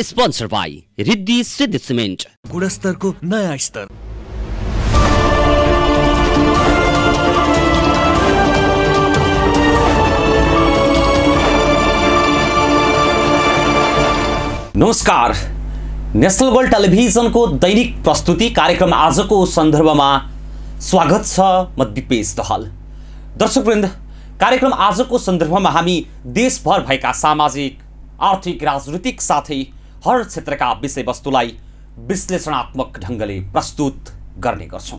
Sponsor by Riddhi Siddhi cement, गुणस्तरको नयाँ स्तर। नमस्कार, नेशनल वर्ल्ड टेलिभिजनको दैनिक प्रस्तुति कार्यक्रम आजको सन्दर्भमा स्वागत छ। म दिपेश दहाल। दर्शकवृन्द, कार्यक्रम आजको सन्दर्भमा हामी देशभर भएका सामाजिक, आर्थिक, राजनीतिक साथै हर क्षेत्रका विषयवस्तुलाई विश्लेषणात्मक ढङ्गले प्रस्तुत गर्ने गर्छौँ।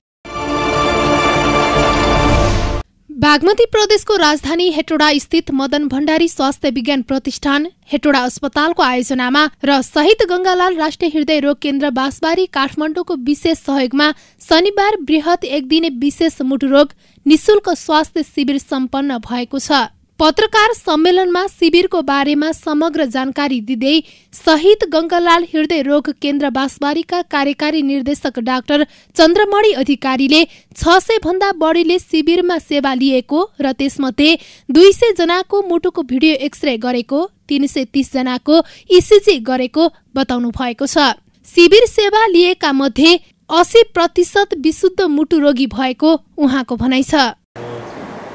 बागमती प्रदेशको राजधानी हेटौडा स्थित मदन भण्डारी स्वास्थ्य विज्ञान प्रतिष्ठान हेटौडा अस्पतालको आयोजनामा र शहीद गंगालाल राष्ट्रिय हृदय रोग केन्द्र बाँसबारी काठमाडौँको विशेष सहयोगमा शनिबार बृहत एक दिने विशेष मुटुरोग निशुल्क स्वास्थ्य शिविर सम्पन्न भएको छ। पत्रकार सम्मेलनमा शिविरको बारेमा समग्र जानकारी दिँदै शहीद गंगालाल हृदय रोग केन्द्र बाँसबारीका कार्यकारी निर्देशक डाक्टर चन्द्रमणि अधिकारीले 600 भन्दा बढीले शिविरमा सेवा लिएको र त्यसमध्ये 200 जनाको मुटुको भिडियो एक्सरे गरेको, 330 जनाको इसिजी गरेको बताउनु भएको छ। शिविर सेवा लिएका मध्ये 80% विशुद्ध मुटु रोगी भएको उहाँको भनाइ छ।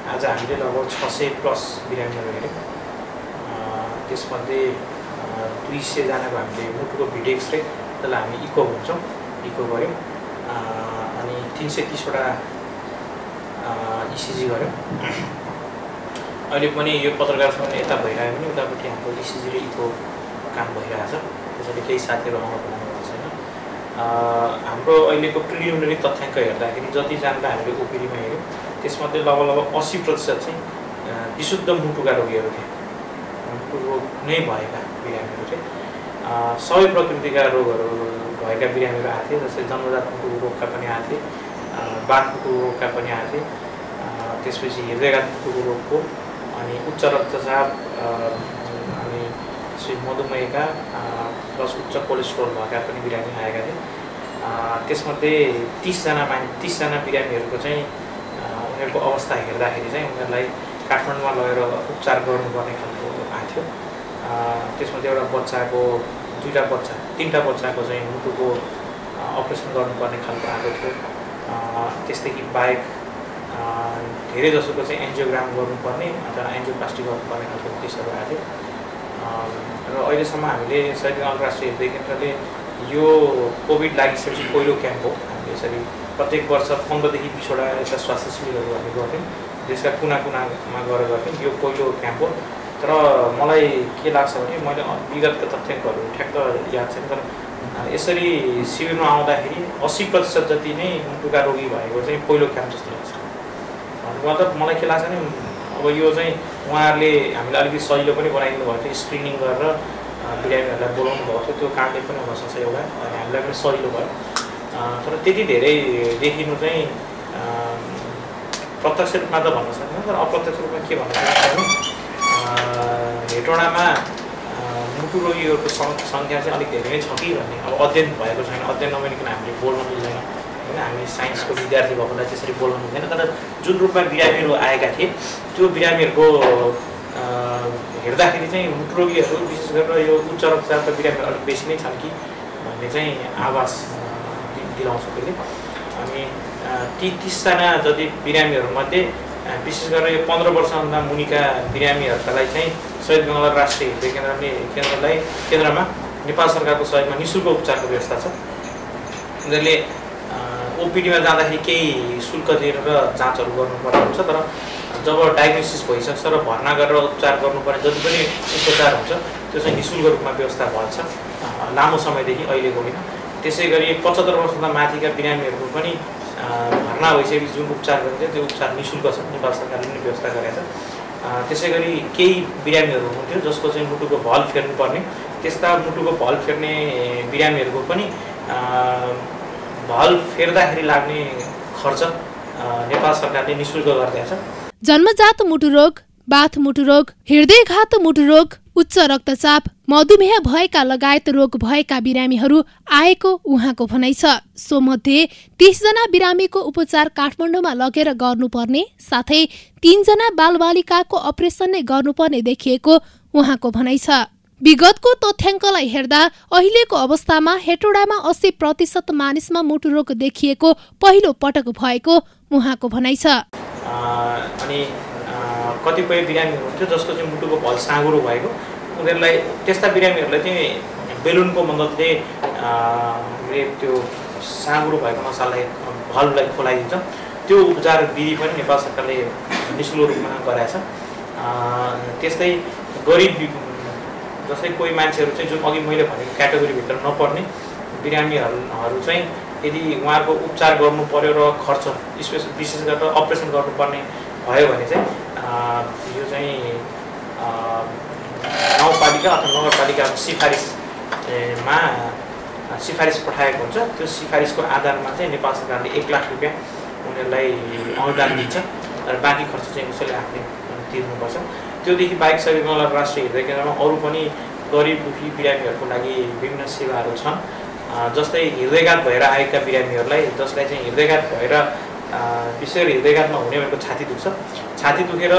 आज हामीले लगभग 600+ बिरामीहरू हेऱ्यौँ। त्यसमध्ये 200 जनाको हामीले मुटुको भिडियो एक्सरे, त्यसलाई हामी इको भन्छौँ, इको गऱ्यौँ। अनि 330वटा इसिजी गऱ्यौँ। अहिले पनि यो पत्रकार सम्मेलन यता भइरहेको पनि उतापट्टि हाम्रो इसिजी र इको काम भइरहेछ। त्यसैले केही साथीहरू आउन पाउनुभएको छैन। हाम्रो अहिलेको प्रिलिमिनरी तथ्याङ्क हेर्दाखेरि जतिजनालाई हामीले ओपिडीमा हेऱ्यौँ त्यसमध्ये लगभग 80% चाहिँ विशुद्ध मुटुका रोगीहरू थिए। मुटु रोग नै भएका बिरामीहरू थिए। सबै प्रकृतिका रोगहरू भएका बिरामीहरू आएको थिए, जस्तै जन्मजात मुटु रोगका पनि आएको थिए, बाथ मुटु रोगका पनि आएको थिए, त्यसपछि हृदयघात मुटु रोगको, अनि उच्च रक्तचाप, अनि त्यसपछि मधुमेहका प्लस उच्च कोलेस्ट्रोल भएका पनि बिरामी आएका थिए। त्यसमध्ये 30 जना बिरामीहरूको चाहिँ उनीहरूको अवस्था हेर्दाखेरि चाहिँ उनीहरूलाई काठमाडौँमा लगेर उपचार गर्नुपर्ने खालको आएको थियो। त्यसमध्ये एउटा बच्चाको 3टा बच्चाको चाहिँ मुटुको अपरेसन गर्नुपर्ने खालको आएको थियो। त्यस्तै कि बाहेक धेरै जसोको चाहिँ एन्जियोग्राम गर्नुपर्ने अथवा एन्जियोप्लास्टी गर्नुपर्ने खालको केसहरू आएको थियो। र अहिलेसम्म हामीले शहीद गंगालाल राष्ट्रिय हृदय केन्द्रले यो कोभिड लागिसकेपछि पहिलो क्याम्प हो। हामीले यसरी प्रत्येक वर्ष 15देखि 20वटा यस्ता स्वास्थ्य शिविरहरू हामी गर्थ्यौँ, देशका कुना कुनामा गएर गर्थ्यौँ। यो पहिलो क्याम्प हो। तर मलाई के लाग्छ भने मैले विगतका तथ्याङ्कहरू ठ्याक्क याद छैन, तर यसरी शिविरमा आउँदाखेरि 80% जति नै मुटुका रोगी भएको चाहिँ पहिलो क्याम्प जस्तो लाग्छ। मतलब मलाई के लाग्छ भने अब यो चाहिँ उहाँहरूले हामीलाई अलिकति सजिलो पनि बनाइदिनु भएको थियो, स्क्रिनिङ गरेर बिरामीहरूलाई बोलाउनु भएको थियो। त्यो कारणले पनि हुनसक्छ एउटा, अनि हामीलाई पनि सजिलो भयो। तर त्यति धेरै देखिनु चाहिँ प्रत्यक्ष रूपमा त भन्न सक्दैन, तर अप्रत्यक्ष रूपमा के भन्न सक्छ भने हेटौडामा मुटु रोगीहरूको सङ्ख्या चाहिँ अलिक धेरै नै छ कि भन्ने अब अध्ययन भएको छैन। अध्ययन नभइकन हामीले बोल्न मिल्दैन होइन, हामी साइन्सको विद्यार्थी भएकोलाई त्यसरी बोल्न मिल्दैन। तर जुन रूपमा बिरामीहरू आएका थिए त्यो बिरामीहरूको हेर्दाखेरि चाहिँ मुटु रोगीहरू विशेष गरेर यो उच्च रक्तचापका बिरामीहरू अलिक बेसी नै छन् कि भन्ने चाहिँ आभास दिलाउँछ त्यसले। अनि ती 30 जना जति बिरामीहरूमध्ये विशेष गरेर यो 15 वर्षभन्दा मुनिका बिरामीहरूलाई चाहिँ शहीद गंगालाल राष्ट्रिय हृदय केन्द्रमा नेपाल सरकारको सहयोगमा निःशुल्क उपचारको व्यवस्था छ। उनीहरूले ओपिडीमा जाँदाखेरि केही शुल्क दिएर जाँचहरू गर्नुपर्ने हुन्छ, तर जब डायग्नोसिस भइसक्छ र भर्ना गरेर उपचार गर्नुपर्ने जति पनि उपचार हुन्छ त्यो चाहिँ निःशुल्क रूपमा व्यवस्था भएको छ लामो समयदेखि, अहिलेको होइन। त्यसै गरी 75 वर्षभन्दा माथिका बिरामीहरूको पनि भर्ना भइसकेपछि जुन उपचार गरिन्छ त्यो उपचार निःशुल्क छ, नेपाल सरकारले पनि व्यवस्था गरेको छ। त्यसै गरी केही बिरामीहरू हुन्थ्यो जसको चाहिँ मुटुको भल फेर्नुपर्ने, त्यस्ता मुटुको भल फेर्ने बिरामीहरूको पनि भल फेर्दाखेरि लाग्ने खर्च नेपाल सरकारले निःशुल्क गरिदिएको छ। जन्मजात मुटुरोग, बाथ मुटुरोग, हृदयघात मुटुरोग, उच्च रक्तचाप, मधुमेह भएका लगायत रोग भएका बिरामीहरू आएको उहाँको भनाइ छ। सोमध्ये 30 जना बिरामीको उपचार काठमाडौँमा लगेर गर्नुपर्ने साथै 3 जना बालबालिकाको अपरेसन नै गर्नुपर्ने देखिएको उहाँको भनाइ छ। विगतको तथ्याङ्कलाई हेर्दा अहिलेको अवस्थामा हेटौडामा 80% मानिसमा मुटुरोग देखिएको पहिलो पटक भएको उहाँको भनाइ छ। अनि कतिपय बिरामीहरू हुन्थ्यो जसको चाहिँ मुटुको भल साँगुरो भएको, उनीहरूलाई त्यस्ता बिरामीहरूलाई चाहिँ बेलुनको मद्दतले त्यो साँगुरो भएको नसालाई भललाई खोलाइदिन्छ। त्यो उपचार विधि पनि नेपाल सरकारले निःशुल्क रूपमा गराएको छ। त्यस्तै गरिब जस्तै कोही मान्छेहरू चाहिँ जुन अघि मैले भनेको क्याटेगोरीभित्र नपर्ने बिरामीहरू चाहिँ यदि उहाँको उपचार गर्नु पर्यो र खर्च विशेष गरेर अपरेसन गर्नुपर्ने भयो भने चाहिँ यो चाहिँ गाउँपालिका अथवा नगरपालिकाको सिफारिसमा सिफारिस पठाएको हुन्छ। त्यो सिफारिसको आधारमा चाहिँ नेपाल सरकारले 1 लाख रुपियाँ उनीहरूलाई अनुदान दिन्छ र बाँकी खर्च चाहिँ उसैले आफै तिर्नुपर्छ। त्योदेखि बाहेक सबै गङ्गालाल राष्ट्रिय हृदय केन्द्रमा अरू पनि गरिब दुखी बिरामीहरूको लागि विभिन्न सेवाहरू छन्। जस्तै हृदयघात भएर आएका बिरामीहरूलाई, जसलाई चाहिँ हृदयघात भएर विशेष गरी हृदयघातमा हुने भनेको छाती दुख्छ, छाती दुखेर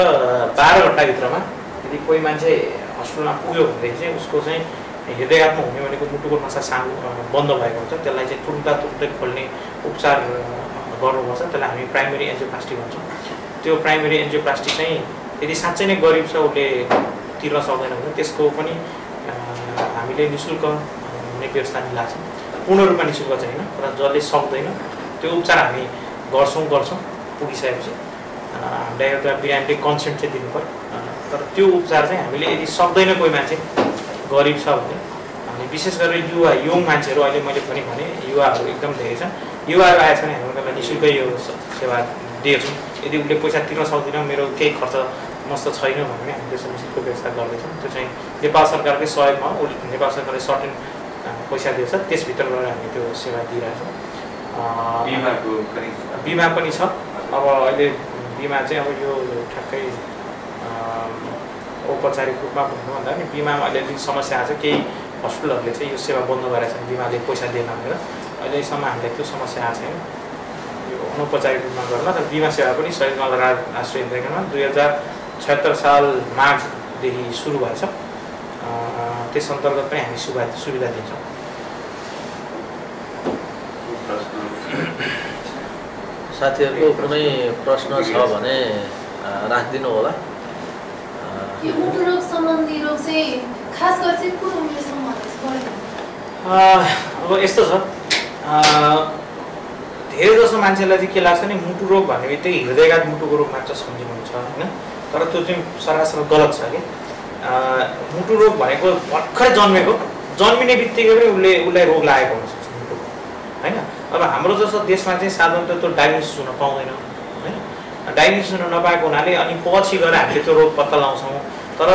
12 घन्टाभित्रमा यदि कोही मान्छे हस्पिटलमा पुग्यो भनेदेखि चाहिँ उसको चाहिँ हृदयघातमा हुने भनेको मुटुको नसा सानो बन्द भएको हुन्छ। त्यसलाई चाहिँ तुरुन्तै खोल्ने उपचार गर्नुपर्छ। त्यसलाई हामी प्राइमेरी एन्जियोप्लास्टी भन्छौँ। त्यो प्राइमेरी एन्जियोप्लास्टी चाहिँ यदि साँच्चै नै गरिब छ, उसले तिर्न सक्दैन भने त्यसको पनि हामीले निःशुल्क हुने व्यवस्था मिलाएको छ। पूर्ण रूपमा निःशुल्क चाहिँ होइन, र जसले सक्दैन त्यो उपचार हामी गर्छौँ पुगिसकेपछि हामीलाई एउटा बिरामीले कन्सेन्ट चाहिँ दिनु पर्यो। तर त्यो उपचार चाहिँ हामीले यदि सक्दैन कोही मान्छे गरिब छ भने, हामी विशेष गरेर यङ मान्छेहरू, अहिले मैले पनि भने युवाहरू एकदम धेरै छन्, युवाहरू आएछ भने हामी उनीहरूलाई निःशुल्कै यो सेवा दिएछौँ। यदि उसले पैसा तिर्न सक्दैन, मेरो केही खर्च मस्त छैन भने हामी त्यसको निःशुल्क व्यवस्था गर्दैछौँ। त्यो चाहिँ नेपाल सरकारकै सहयोगमा नेपाल सरकारले सर्टेन पैसा दिएछ, त्यसभित्र गएर हामी त्यो सेवा दिइरहेछौँ। बिमा पनि छ। अब अहिले बिमा चाहिँ अब यो ठ्याक्कै औपचारिक रूपमा भन्नुभन्दा पनि बिमामा अलिअलि समस्या आएको छ। केही हस्पिटलहरूले चाहिँ यो सेवा बन्द गरेका छन् बिमाले पैसा दिएन भनेर। अहिलेसम्म हामीलाई त्यो समस्या आएको छैन यो अनौपचारिक रूपमा गर्न। तर बिमा सेवा पनि शहीद गङ्गालाल राष्ट्रिय हृदय केन्द्रमा 2076 साल मार्चदेखि सुरु भएछ। त्यस अन्तर्गत पनि हामी सुविधा दिन्छौँ। साथीहरूको कुनै प्रश्न छ भने राखिदिनु होला। यो मुटुरोग सम्बन्धी रोग चाहिँ खास गरी चाहिँ कुन उमेरसम्म अब यस्तो छ, धेरै जसो मान्छेलाई चाहिँ के लाग्छ नि, मुटुरोग भन्ने बित्तिकै हृदयघात मुटुको रोग मात्र सम्झिनुहुन्छ होइन। तर त्यो चाहिँ सरासर गलत छ कि मुटुरोग भनेको भर्खरै जन्मिने बित्तिकै पनि उसलाई रोग लागेको हुनसक्छ मुटुको होइन। अब हाम्रो जस्तो देशमा चाहिँ साधारणतः त्यो डायग्नोसिस हुन पाउँदैन होइन। डायग्नोसिस हुन नपाएको हुनाले अनि पछि गएर हामीले त्यो रोग पत्ता लगाउँछौँ। तर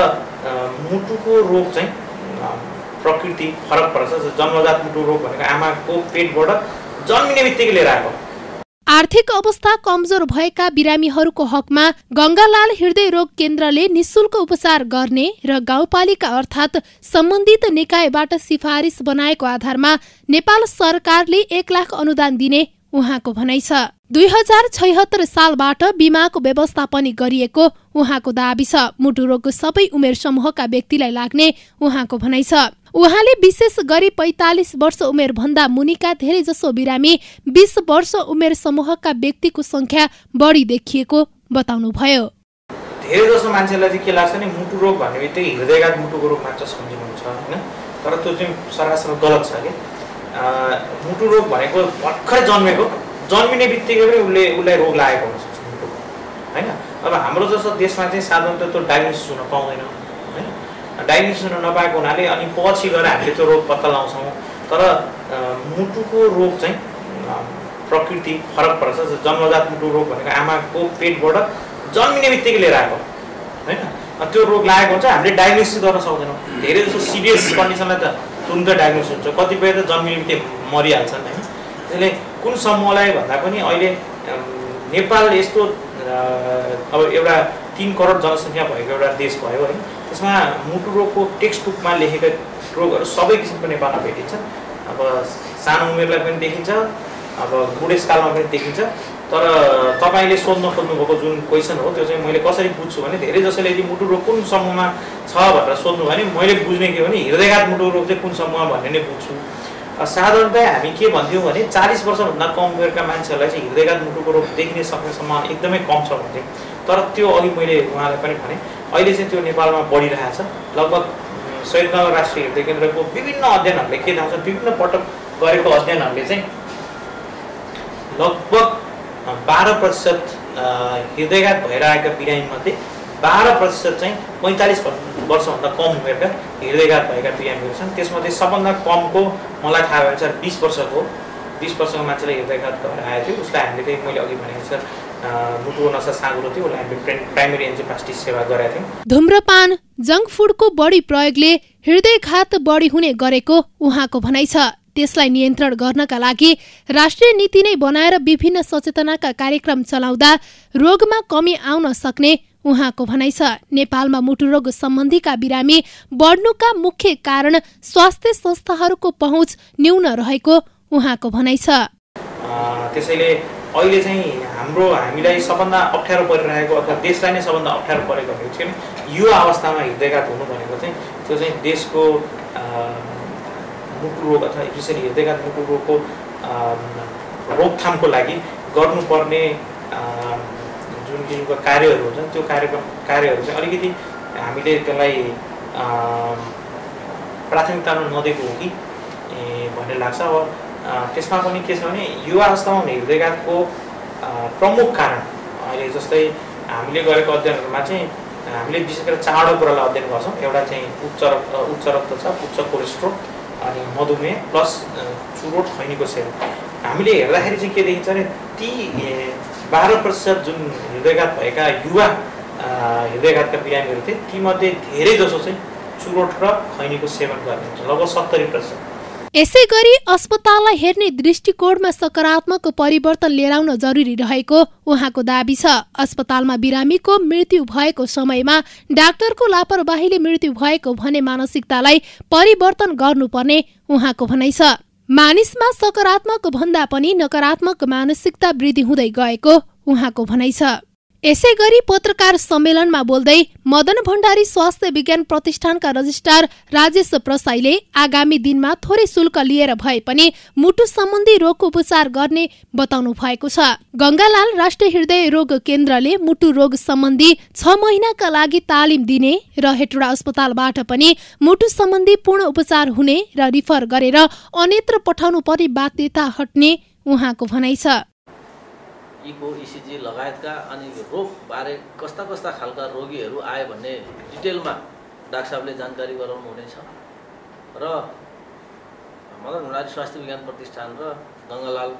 मुटुको रोग चाहिँ प्रकृति फरक पर्छ। जन्मजात मुटु रोग भनेको आमाको पेटबाट जन्मिने बित्तिकै लिएर आएको। आर्थिक अवस्था कमजोर भएका बिरामीहरूको हकमा गङ्गालाल हृदय रोग केन्द्रले निःशुल्क उपचार गर्ने र गाउँपालिका अर्थात् सम्बन्धित निकायबाट सिफारिस बनाएको आधारमा नेपाल सरकारले 1 लाख अनुदान दिने उहाँको भनाइ छ। 2076 सालबाट बिमाको व्यवस्था पनि गरिएको उहाँको दाबी छ। मुटुरोगको सबै उमेर समूहका व्यक्तिलाई लाग्ने उहाँको भनाइ छ। उहाँले विशेष गरी 45 वर्ष उमेर भन्दा मुनिका धेरै जसो बिरामी 20 वर्ष उमेर समूहका व्यक्तिको संख्या बढी देखिएको बताउनुभयो। धेरै जसो मान्छेलाई चाहिँ के लाग्छ नि, मुटुरोग भन्ने बित्तिकै हृदयघात मुटुको रोग मात्र सम्झिनुहुन्छ होइन। तर त्यो चाहिँ सरासर गलत छ कि मुटुरोग भनेको भर्खरै जन्मिने बित्तिकै पनि उसलाई रोग लागेको हुनसक्छ मुटुको होइन। अब हाम्रो जस्तो देशमा चाहिँ साधारणतः त्यो डायग्नोसिस हुन पाउँदैन होइन। डायग्नोसिस हुन नपाएको हुनाले अनि पछि गएर हामीले त्यो रोग पत्ता लगाउँछौँ। तर मुटुको रोग चाहिँ प्रकृति फरक पर्छ। जन्मजात मुटु रोग भनेको आमाको पेटबाट जन्मिने बित्तिकै लिएर आएको होइन। त्यो रोग लागेको हुन्छ, हामीले डायग्नोसिस गर्न सक्दैनौँ। धेरै जस्तो सिरियस कन्डिसनलाई त तुरुन्तै डायग्नोसिस हुन्छ, कतिपय त जन्मिने बित्तिकै मरिहाल्छन् होइन। त्यसले कुन समूहलाई भन्दा पनि अहिले नेपाल यस्तो अब एउटा 3 करोड जनसङ्ख्या भएको एउटा देश भयो होइन। त्यसमा मुटु रोगको टेक्स्ट बुकमा लेखेका रोगहरू सबै किसिमको नेपालमा भेटिन्छ। अब सानो उमेरलाई पनि देखिन्छ, अब बुढेसकालमा पनि देखिन्छ। तर तपाईँले सोध्न खोज्नुभएको जुन क्वेसन हो त्यो चाहिँ मैले कसरी बुझ्छु भने धेरै जसैले यदि मुटु रोग कुन समूहमा छ भनेर सोध्नु भने मैले बुझ्ने के हो भने हृदयघात मुटु रोग चाहिँ कुन समूह भन्ने नै बुझ्छु। साधारणतया हामी के भन्थ्यौँ भने 40 वर्षभन्दा कम उमेरका मान्छेहरूलाई चाहिँ हृदयघात मुटुको रोग देखिने सक्ने सम्भावना एकदमै कम छ भन्थ्यौँ। तर त्यो अघि मैले उहाँलाई पनि भने अहिले चाहिँ त्यो नेपालमा बढिरहेछ। लगभग शहीदनगर राष्ट्रिय हृदय केन्द्रको विभिन्न अध्ययनहरूले के थाहा छ, विभिन्न पटक गरेको अध्ययनहरूले चाहिँ लगभग 12% हृदयघात भएर आएका बिरामीमध्ये 12% चाहिँ 45 वर्षभन्दा कम उमेरका हृदयघात भएका बिरामीहरू छन्। त्यसमध्ये सबभन्दा कमको मलाई थाहा भएछ 20 वर्षको मान्छेलाई हृदयघात भएर आएको थियो। उसलाई हामीले चाहिँ मैले अघि भनेको सर मुटुको नसा साँघुरो थियो, उसलाई हामीले प्राइमेरी एन्जियोप्लास्टी सेवा गरेका थियौँ। धूम्रपान जङ्क फुडको बढी प्रयोगले हृदयघात बढी हुने गरेको उहाँको भनाइ छ। त्यसलाई नियन्त्रण गर्नका लागि राष्ट्रिय नीति नै बनाएर विभिन्न सचेतनाका कार्यक्रम चलाउँदा रोगमा कमी आउन सक्ने उहाँको भनाइ छ। नेपालमा मुटुरोग सम्बन्धीका बिरामी बढ्नुका मुख्य कारण स्वास्थ्य संस्थाहरूको पहुँच न्यून रहेको उहाँको भनाइ छ। त्यसैले अहिले चाहिँ हामीलाई सबभन्दा अप्ठ्यारो परिरहेको अथवा देशलाई नै सबभन्दा अप्ठ्यारो परेको भनेको चाहिँ युवा अवस्थामा हृदयघात हुनु भनेको चाहिँ त्यो चाहिँ देशको मुटु रोग अथवा स्पेसली हृदयघात मुटु रोगको रोकथामको लागि गर्नुपर्ने जुन किसिमको कार्यहरू हुन्छन् त्यो कार्यहरू चाहिँ अलिकति हामीले त्यसलाई प्राथमिकता नदिएको हो कि भन्ने लाग्छ। अब त्यसमा पनि के छ भने युवा अवस्थामा हुने हृदयघातको प्रमुख कारण अहिले जस्तै हामीले गरेको अध्ययनहरूमा चाहिँ हामीले विशेष गरेर चारवटा कुरालाई अध्ययन गर्छौँ। एउटा चाहिँ उच्च रक्तचाप, उच्च कोलेस्ट्रोल, अनि मधुमेह प्लस चुरोट खैनीको सेवन। हामीले हेर्दाखेरि चाहिँ के देखिन्छ भने ती 12% जुन हृदयघात भएका युवा हृदयघातका बिरामीहरू थिए तीमध्ये धेरै जसो चाहिँ चुरोट र खैनीको सेवन गर्ने हुन्छ, लगभग 70%। यसै गरी अस्पताललाई हेर्ने दृष्टिकोणमा सकारात्मक परिवर्तन लिएर आउन जरुरी रहेको उहाँको दाबी छ। अस्पतालमा बिरामीको मृत्यु भएको समयमा डाक्टरको लापरवाहीले मृत्यु भएको भने मानसिकतालाई परिवर्तन गर्नुपर्ने उहाँको भनाइ छ। मानिसमा सकारात्मक भन्दा पनि नकारात्मक मानसिकता वृद्धि हुँदै गएको उहाँको भनाइ छ। यसै गरी पत्रकार सम्मेलनमा बोल्दै मदन भण्डारी स्वास्थ्य विज्ञान प्रतिष्ठानका रजिस्ट्रार राजेश प्रसाईले आगामी दिनमा थोरै शुल्क लिएर भए पनि मुटु सम्बन्धी रोगको उपचार गर्ने बताउनु भएको छ। गंगालाल राष्ट्रिय हृदय रोग केन्द्रले मुटु रोग सम्बन्धी 6 महिनाका लागि तालिम दिने र हेटौडा अस्पतालबाट पनि मुटु सम्बन्धी पूर्ण उपचार हुने र रिफर गरेर अन्यत्र पठाउनु पर्ने बाध्यता हट्ने उहाँको भनाइ छ। इको इसिजी लगायतका अनि रोगबारे कस्ता कस्ता खालका रोगीहरू आए भन्ने डिटेलमा डाक्टर साहबले जानकारी गराउनु हुनेछ र मदन भण्डारी स्वास्थ्य विज्ञान प्रतिष्ठान र गंगालाल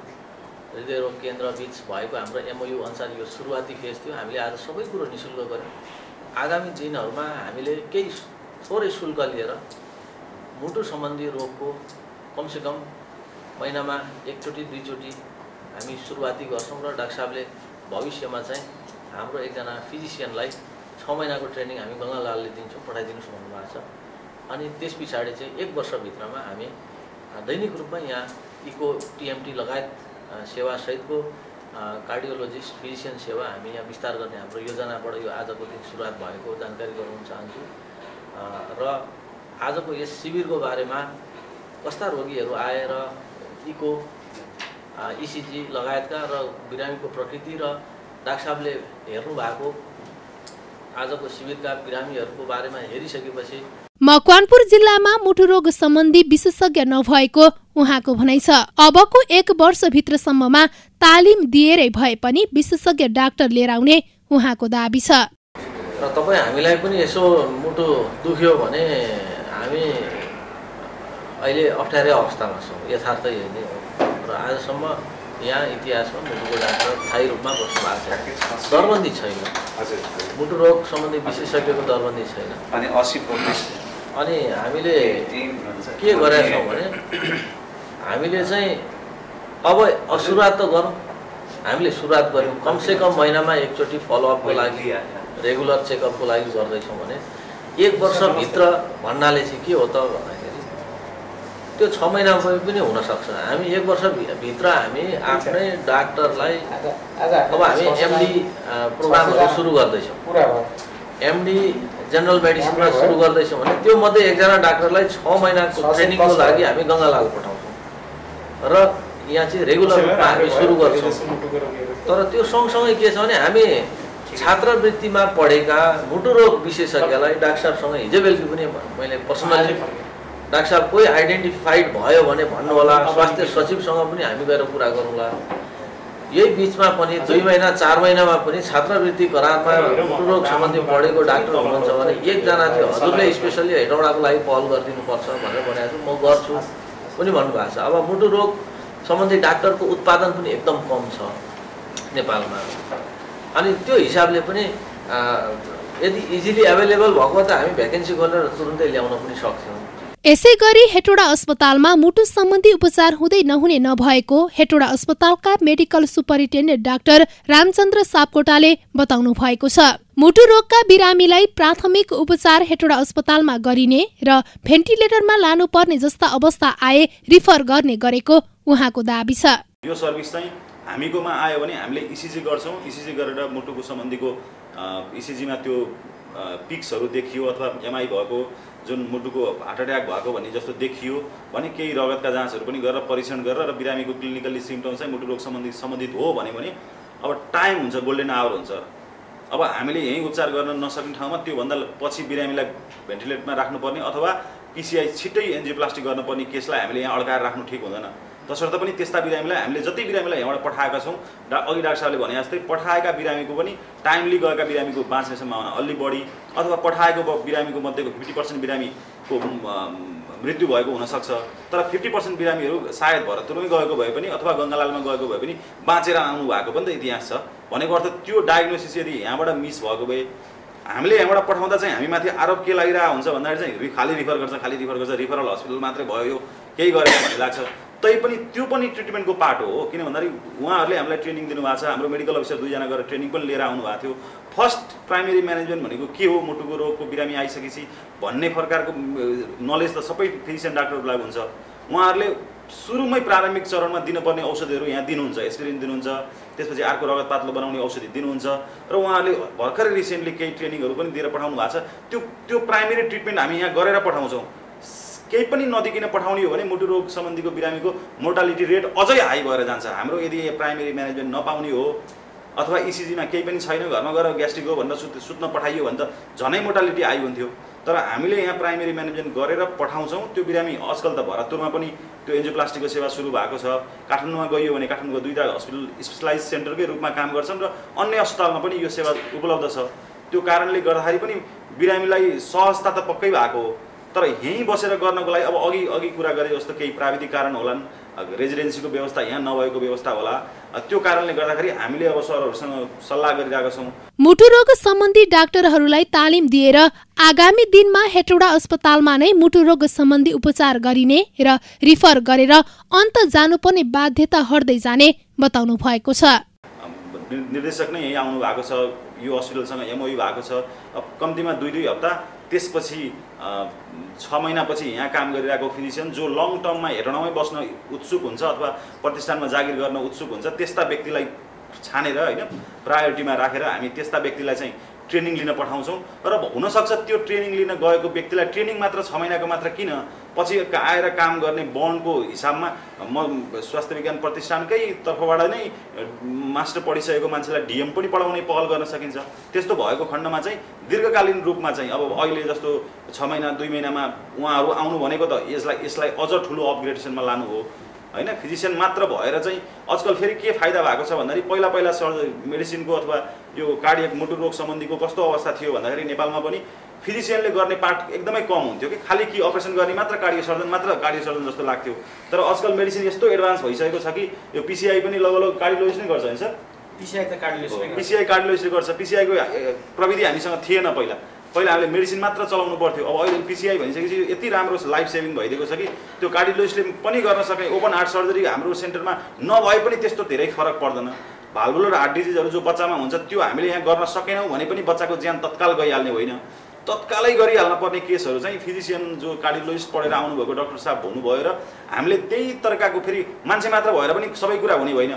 हृदय रोग केन्द्र बीच भएको हाम्रो एमओयू अनुसार यो सुरुवाती फेज थियो। हामीले आज सबै कुरो निःशुल्क गर्यौँ। आगामी दिनहरूमा हामीले केही थोरै शुल्क लिएर मुटु सम्बन्धी रोगको कमसेकम महिनामा एकचोटि दुईचोटि हामी सुरुवाती गर्छौँ र डाक्टर साहबले भविष्यमा चाहिँ हाम्रो एकजना फिजिसियनलाई 6 महिनाको ट्रेनिङ हामी गंगालालले दिन्छौँ, पठाइदिनुहोस् भन्नुभएको छ। अनि त्यस पछाडि चाहिँ 1 वर्षभित्रमा हामी दैनिक रूपमा यहाँ इको टिएमटी लगायत सेवासहितको कार्डियोलोजिस्ट फिजिसियन सेवा हामी यहाँ विस्तार गर्ने हाम्रो योजनाबाट यो आजको दिन सुरुवात भएको जानकारी गराउन चाहन्छु। र आजको यस शिविरको बारेमा कस्ता रोगीहरू आएर इको इसिजी लगायतका र बिरामीको प्रकृति र डाक्टर साहबले हेर्नु भएको आजको शिविरका बिरामीहरूको बारेमा हेरिसकेपछि मकवानपुर जिल्लामा मुटु रोग सम्बन्धी विशेषज्ञ नभएको उहाँको भनाइ छ। अबको 1 वर्षभित्रसम्ममा तालिम दिएरै भए पनि विशेषज्ञ डाक्टर लिएर आउने उहाँको दाबी छ। र तपाईँ हामीलाई पनि यसो मुटु दुख्यो भने हामी अहिले अप्ठ्यारै अवस्थामा छौँ, यथार्थ हेर्ने हो। र आजसम्म यहाँ इतिहासमा मुटुको डाक्टर स्थायी रूपमा बस्नु भएको छ, दरबन्दी छैन। मुटु रोग सम्बन्धी विशेषज्ञको दरबन्दी छैन। अनि हामीले के गरेका छौँ भने हामीले चाहिँ अब सुरुवात त गरौँ। हामीले सुरुवात गऱ्यौँ, कमसेकम महिनामा एकचोटि फलोअपको लागि रेगुलर चेकअपको लागि गर्दैछौँ भने 1 वर्षभित्र भन्नाले चाहिँ के हो त भन्दाखेरि त्यो 6 महिनामा पनि हुनसक्छ। हामी 1 वर्षभित्र हामी आफ्नै डाक्टरलाई अब हामी एमडी प्रोग्रामहरू सुरु गर्दैछौँ, एमडी जेनरल मेडिसिनमा सुरु गर्दैछौँ भने त्यो मध्ये एकजना डाक्टरलाई 6 महिनाको ट्रेनिङको लागि हामी गङ्गालाल पठाउँछौँ र यहाँ चाहिँ रेगुलर रूपमा हामी सुरु गर्छौँ। तर त्यो सँगसँगै के छ भने हामी छात्रवृत्तिमा पढेका मुटु रोग विशेषज्ञलाई डाक्टर साहबसँग हिजो बेलुकी पनि मैले पर्सनली डाक्टर साहब कोही आइडेन्टिफाइड भयो भने भन्नु होला, स्वास्थ्य सचिवसँग पनि हामी गएर कुरा गरौँला। यही बिचमा पनि 2 महिना 4 महिनामा पनि छात्रवृत्ति करारमा मुटु रोग सम्बन्धी पढेको डाक्टर हुनुहुन्छ भने एकजना चाहिँ हजुरले स्पेसली हेटौडाको लागि पहल गरिदिनुपर्छ भनेर भनेको छु, म गर्छु पनि भन्नुभएको छ। अब मुटु रोग सम्बन्धी डाक्टरको उत्पादन पनि एकदम कम छ नेपालमा, अनि त्यो हिसाबले पनि यदि इजिली एभाइलेबल भएको त हामी भ्याकेन्सी खोलेर तुरुन्तै ल्याउन पनि सक्छौँ। यसैगरी हेटौडा अस्पतालमा मुटु सम्बन्धी उपचार हुँदै नहुने नभएको हेटौडा अस्पतालका मेडिकल सुपरिन्टेन्डेन्ट डाक्टर रामचन्द्र सापकोटाले बताउनु भएको छ। मुटु रोगका बिरामीलाई प्राथमिक उपचार हेटौडा अस्पतालमा गरिने र भेन्टिलेटरमा लानुपर्ने जस्ता अवस्था आए रिफर गर्ने गरेको उहाँको दाबी छ। यो सर्भिस चाहिँ हामीकोमा आयो भने हामीले इसिजी गर्छौँ, इसिजी गरेर मुटुको सम्बन्धीको इसिजीमा त्यो पिक्सहरू देखियो अथवा एमआई भएको जुन मुटुको हार्ट एट्याक भएको भन्ने जस्तो देखियो भने केही रगतका जाँचहरू पनि गरेर परीक्षण गरेर र बिरामीको क्लिनिकली सिम्पटम्स चाहिँ मुटु रोग सम्बन्धित हो भने अब टाइम हुन्छ, गोल्डन आवर हुन्छ। अब हामीले यहीँ उपचार गर्न नसक्ने ठाउँमा त्योभन्दा पछि बिरामीलाई भेन्टिलेटरमा राख्नुपर्ने अथवा पिसिआई छिट्टै एन्जियोप्लास्टी गर्नुपर्ने केसलाई हामीले यहाँ अड्काएर राख्नु ठिक हुँदैन। तसर्थ पनि त्यस्ता बिरामीलाई हामीले जति बिरामीलाई यहाँबाट पठाएका छौँ, अघि डाक्टर साहबले भने जस्तै पठाएका बिरामीको पनि टाइमली गएका बिरामीको बाँच्ने सम्भावना अलि बढी अथवा पठाएको बिरामीको मध्येको 50% बिरामीको मृत्यु भएको हुनसक्छ। तर 50% बिरामीहरू सायद भरतपुरमै गएको भए पनि अथवा गङ्गालालमा गएको भए पनि बाँचेर आउनु भएको पनि त इतिहास छ। भनेको अर्थ त्यो डायग्नोसिस यदि यहाँबाट मिस भएको भए हामीले यहाँबाट पठाउँदा चाहिँ हामीमाथि आरोप के लागिरहेको हुन्छ भन्दाखेरि चाहिँ खाली रिफर गर्छ, रिफरल हस्पिटल मात्रै भयो, यो केही गरेर भन्ने लाग्छ। तैपनि त्यो पनि ट्रिटमेन्टको पार्ट हो। किन भन्दाखेरि उहाँहरूले हामीलाई ट्रेनिङ दिनुभएको छ, हाम्रो मेडिकल अफिसर 2 जना गएर ट्रेनिङ पनि लिएर आउनुभएको थियो। फर्स्ट प्राइमेरी म्यानेजमेन्ट भनेको के हो, मुटुको रोगको बिरामी आइसकेपछि भन्ने प्रकारको नलेज त सबै फिजिसियन डाक्टरहरूलाई हुन्छ। उहाँहरूले सुरुमै प्रारम्भिक चरणमा दिनुपर्ने औषधिहरू यहाँ दिनुहुन्छ, एस्पिरिन दिनुहुन्छ, त्यसपछि अर्को रगत पातलो बनाउने औषधि दिनुहुन्छ र उहाँहरूले भर्खरै रिसेन्टली केही ट्रेनिङहरू पनि दिएर पठाउनु भएको छ। त्यो प्राइमेरी ट्रिटमेन्ट हामी यहाँ गरेर पठाउँछौँ। केही पनि नदिकिन पठाउने हो भने मुटु रोग सम्बन्धीको बिरामीको मोर्टालिटी रेट अझै हाई भएर जान्छ। हाम्रो यदि प्राइमेरी म्यानेजमेन्ट नपाउने हो अथवा इसिजीमा केही पनि छैन, घरमा गएर ग्यास्ट्रिक हो भनेर सुत्न पठाइयो भने त झनै मोर्टालिटी हाई हुन्थ्यो। तर हामीले यहाँ प्राइमेरी म्यानेजमेन्ट गरेर पठाउँछौँ। त्यो बिरामी आजकल त भरतपुरमा पनि त्यो एन्जियोप्लास्टीको सेवा सुरु भएको छ। काठमाडौँमा गइयो भने काठमाडौँको 2टा हस्पिटल स्पेसलाइज सेन्टरकै रूपमा काम गर्छन् र अन्य अस्पतालमा पनि यो सेवा उपलब्ध छ। त्यो कारणले गर्दाखेरि पनि बिरामीलाई सहजता त पक्कै भएको हो। तर यहीँ बसेर गर्नको लागि अब अघि कुरा गरे जस्तो केही प्राविधिक कारण होलान्, रेजिडेन्सीको व्यवस्था यहाँ नभएको व्यवस्था होला, त्यो कारणले गर्दाखेरि हामीले अब सरहरूसँग सल्लाह गरिरहेका छौँ। मुटु रोग सम्बन्धी डाक्टरहरूलाई तालिम दिएर आगामी दिनमा हेटौडा अस्पतालमा नै मुटु रोग सम्बन्धी उपचार गरिने र रिफर गरेर अन्त जानुपर्ने बाध्यता हट्दै जाने बताउनु भएको छ। निर्देशक नै यहीँ आउनु भएको छ, यो हस्पिटलसँग एमओयू भएको छ। अब कम्तीमा 2 हप्ता, त्यसपछि 6 महिनापछि यहाँ काम गरिरहेको फिजिसियन जो लङ टर्ममा हेटौडामै बस्न उत्सुक हुन्छ अथवा प्रतिष्ठानमा जागिर गर्न उत्सुक हुन्छ, त्यस्ता व्यक्तिलाई छानेर होइन प्रायोरिटीमा राखेर हामी त्यस्ता व्यक्तिलाई चाहिँ ट्रेनिङ लिन पठाउँछौँ। र हुनसक्छ त्यो ट्रेनिङ लिन गएको व्यक्तिलाई ट्रेनिङ मात्र 6 महिनाको मात्र किन, पछि आएर काम गर्ने बन्डको हिसाबमा म स्वास्थ्य विज्ञान प्रतिष्ठानकै तर्फबाट नै मास्टर पढिसकेको मान्छेलाई डिएम पनि पढाउने पहल गर्न सकिन्छ। त्यस्तो भएको खण्डमा चाहिँ दीर्घकालीन रूपमा चाहिँ अब अहिले जस्तो 6 महिना 2 महिनामा उहाँहरू आउनु भनेको त यसलाई अझ ठुलो अपग्रेडेसनमा लानु हो होइन। फिजिसियन मात्र भएर चाहिँ आजकल फेरि के फाइदा भएको छ भन्दाखेरि पहिला मेडिसिनको अथवा यो कार्डियक मुटु रोग सम्बन्धीको कस्तो अवस्था थियो भन्दाखेरि नेपालमा पनि फिजिसियनले गर्ने पार्ट एकदमै कम हुन्थ्यो कि खालि कि अपरेसन गर्ने मात्र कार्डियो सर्जन जस्तो लाग्थ्यो। तर आजकल मेडिसिन यस्तो एडभान्स भइसकेको छ कि यो पिसिआई पनि लगभग कार्डियोलोजिस्ट नै गर्छ होइन सर? पिसिआई कार्डियोलोजिस्टले गर्छ। पिसिआईको प्रविधि हामीसँग थिएन पहिला हामीले मेडिसिन मात्र चलाउनु पर्थ्यो। अब अहिले पिसिआई भनिसकेपछि यति राम्रो लाइफ सेभिङ भइदिएको छ कि त्यो कार्डियोलोजिस्टले पनि गर्न सके। ओपन हार्ट सर्जरी हाम्रो सेन्टरमा नभए पनि त्यस्तो धेरै फरक पर्दैन। भाल्भुलर हार्ट डिजिजहरू जो बच्चामा हुन्छ त्यो हामीले यहाँ गर्न सकेनौँ भने पनि बच्चाको ज्यान तत्काल गइहाल्ने होइन। तत्कालै गरिहाल्न पर्ने केसहरू चाहिँ फिजिसियन जो कार्डियोलोजिस्ट पढेर आउनुभएको डाक्टर साहब हुनुभयो र हामीले त्यही तरिकाको फेरि मान्छे मात्र भएर पनि सबै कुरा हुने होइन,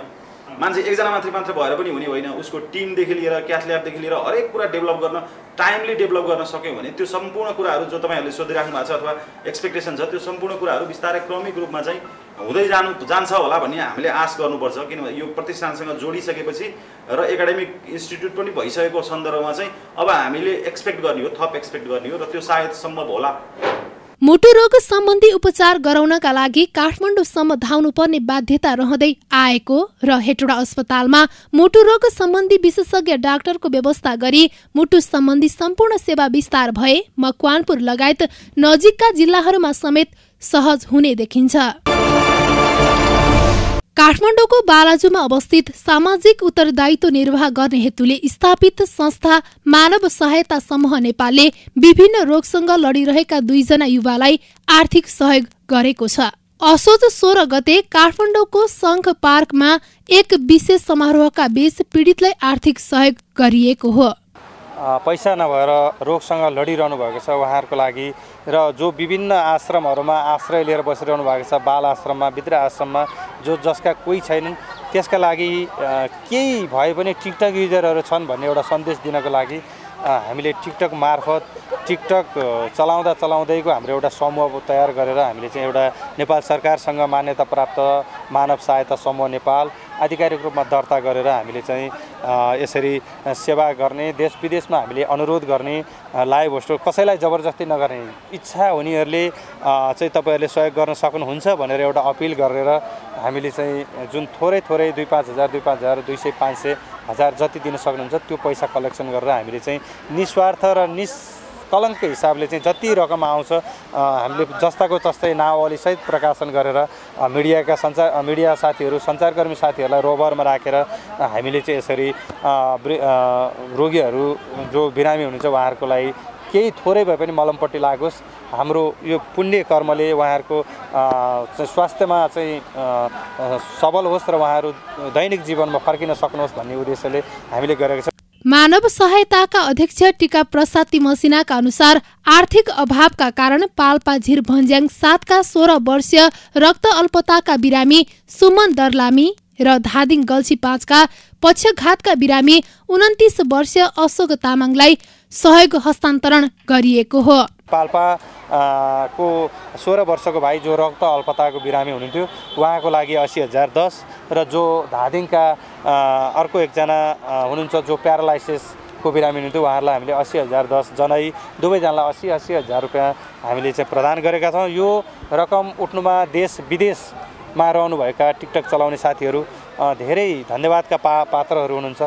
मान्छे एकजना मात्र भएर पनि हुने होइन, उसको टिमदेखि लिएर क्याथ ल्याबदेखि लिएर हरेक कुरा डेभलप गर्न टाइमली डेभलप गर्न सक्यौँ भने त्यो सम्पूर्ण कुराहरू जो तपाईँहरूले सोधिराख्नु भएको छ अथवा एक्सपेक्टेसन छ त्यो सम्पूर्ण कुराहरू बिस्तारै क्रमिक रूपमा चाहिँ हुँदै जान्छ होला भन्ने हामीले आश गर्नुपर्छ। किनभने यो प्रतिष्ठानसँग जोडिसकेपछि र एकाडेमिक इन्स्टिट्युट पनि भइसकेको सन्दर्भमा चाहिँ अब हामीले एक्सपेक्ट गर्ने हो, थप एक्सपेक्ट गर्ने हो र त्यो सायद सम्भव होला। मुटु रोग सम्बन्धी उपचार गराउनका लागि काठमाडौँसम्म धाउनुपर्ने बाध्यता रहँदै आएको र हेटौडा अस्पतालमा मुटु रोग सम्बन्धी विशेषज्ञ डाक्टरको व्यवस्था गरी मुटु सम्बन्धी सम्पूर्ण सेवा विस्तार भए मकवानपुर लगायत नजिकका जिल्लाहरूमा समेत सहज हुने देखिन्छ। काठमाडौँको बालाजुमा अवस्थित सामाजिक उत्तरदायित्व निर्वाह गर्ने हेतुले स्थापित संस्था मानव सहायता समूह नेपालले विभिन्न रोगसँग लडिरहेका 2 जना युवालाई आर्थिक सहयोग गरेको छ। असोज 16 गते काठमाडौँको शङ्ख पार्कमा एक विशेष समारोहका बीच पीडितलाई आर्थिक सहयोग गरिएको हो। पैसा नभएर रोगसँग लडिरहनु भएको छ उहाँहरूको लागि र जो विभिन्न आश्रमहरूमा आश्रय लिएर बसिरहनु भएको छ, बाल आश्रममा, वृद्ध आश्रममा जो जसका कोही छैनन् त्यसका लागि केही भए पनि टिकटक युजरहरू छन् भन्ने एउटा सन्देश दिनको लागि हामीले टिकटक मार्फत टिकटक चलाउँदैको हाम्रो एउटा समूह तयार गरेर हामीले चाहिँ एउटा नेपाल सरकारसँग मान्यता प्राप्त मानव सहायता समूह नेपाल आधिकारिक रूपमा दर्ता गरेर हामीले चाहिँ यसरी सेवा गर्ने, देश विदेशमा हामीले अनुरोध गर्ने, लाइभ होस्ट कसैलाई जबरजस्ती नगर्ने, इच्छा हुनेहरूले चाहिँ तपाईँहरूले सहयोग गर्न सक्नुहुन्छ भनेर एउटा अपिल गरेर हामीले चाहिँ जुन थोरै 2-5 हजार 200 500 हजार जति दिन सक्नुहुन्छ त्यो पैसा कलेक्सन गरेर हामीले चाहिँ निस्वार्थ र निष्कलङ्क हिसाबले चाहिँ जति रकम आउँछ हामीले जस्ताको तस्तै नावलीसहित प्रकाशन गरेर मिडिया साथीहरू, सञ्चारकर्मी साथीहरूलाई रोभरमा राखेर हामीले चाहिँ यसरी रोगीहरू जो बिरामी हुनुहुन्छ उहाँहरूको लागि केही थोरै भए पनि मलमपट्टि लागोस्, हाम्रो यो पुण्य कर्मले उहाँहरूको स्वास्थ्यमा चाहिँ सबल होस् र उहाँहरू दैनिक जीवनमा फर्किन सक्नुहोस् भन्ने उद्देश्यले हामीले गरेको छ। मानव सहायताका अध्यक्ष टीका प्रसाद तिमसिनाका अनुसार आर्थिक अभावका कारण पाल्पा झिर भन्ज्याङ 7का 16 वर्षीय रक्त अल्पताका बिरामी सुमन दर्लामी र धादिङ गल्छी 5का पक्षघातका बिरामी 29 वर्षीय अशोक तामाङलाई सहयोग हस्तान्तरण गरिएको हो। पाल्पा को 16 वर्षको भाइ जो रक्त अल्पताको बिरामी हुनुहुन्थ्यो उहाँको लागि 80,010 र जो धादिङका अर्को एकजना हुनुहुन्छ जो प्यारालाइसिसको बिरामी हुनुहुन्थ्यो उहाँहरूलाई हामीले 80,010 जनै दुवैजनालाई 80,000 रुपियाँ हामीले चाहिँ प्रदान गरेका छौँ। यो रकम उठ्नुमा देश विदेशमा रहनुभएका टिकटक चलाउने साथीहरू धेरै धन्यवादका पात्रहरू हुनुहुन्छ।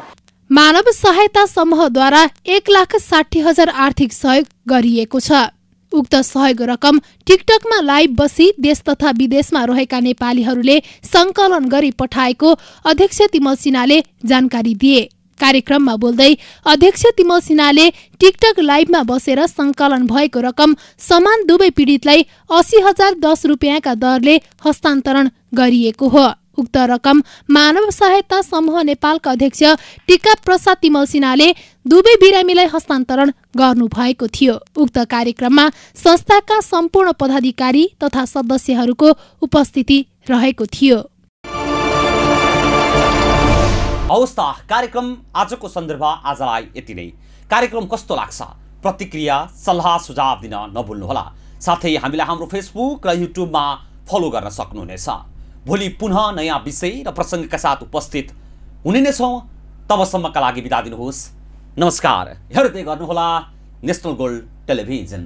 मानव सहायता समूहद्वारा 1,60,000 आर्थिक सहयोग गरिएको छ। उक्त सहयोग रकम टिकटकमा लाइभ बसी देश तथा विदेशमा रहेका नेपालीहरूले संकलन गरी पठाएको अध्यक्ष तिमल सिन्हाले जानकारी दिए। कार्यक्रममा बोल्दै अध्यक्ष तिमल सिन्हाले टिकटक लाइभमा बसेर संकलन भएको रकम समान दुवै पीडितलाई 80,010 रुपियाँका दरले हस्तान्तरण गरिएको हो। उक्त रकम मानव सहायता समूह नेपालका अध्यक्ष टीका प्रसाद तिमल सिन्हाले दुवै बिरामीलाई हस्तान्तरण गर्नुभएको थियो। उक्त कार्यक्रममा संस्थाका सम्पूर्ण पदाधिकारी तथा सदस्यहरूको उपस्थिति रहेको थियो। हवस् त कार्यक्रम आजको सन्दर्भ आजलाई यति नै। कार्यक्रम कस्तो लाग्छ प्रतिक्रिया सल्लाह सुझाव दिन नभुल्नुहोला। साथै हामीलाई हाम्रो फेसबुक र युट्युबमा फलो गर्न सक्नुहुनेछ। भोलि पुनः नयाँ विषय र प्रसङ्गका साथ उपस्थित हुने नै छौँ। तबसम्मका लागि बिदा दिनुहोस्। नमस्कार। हेर्दै गर्नुहोला नेसनल गोल्ड टेलिभिजन।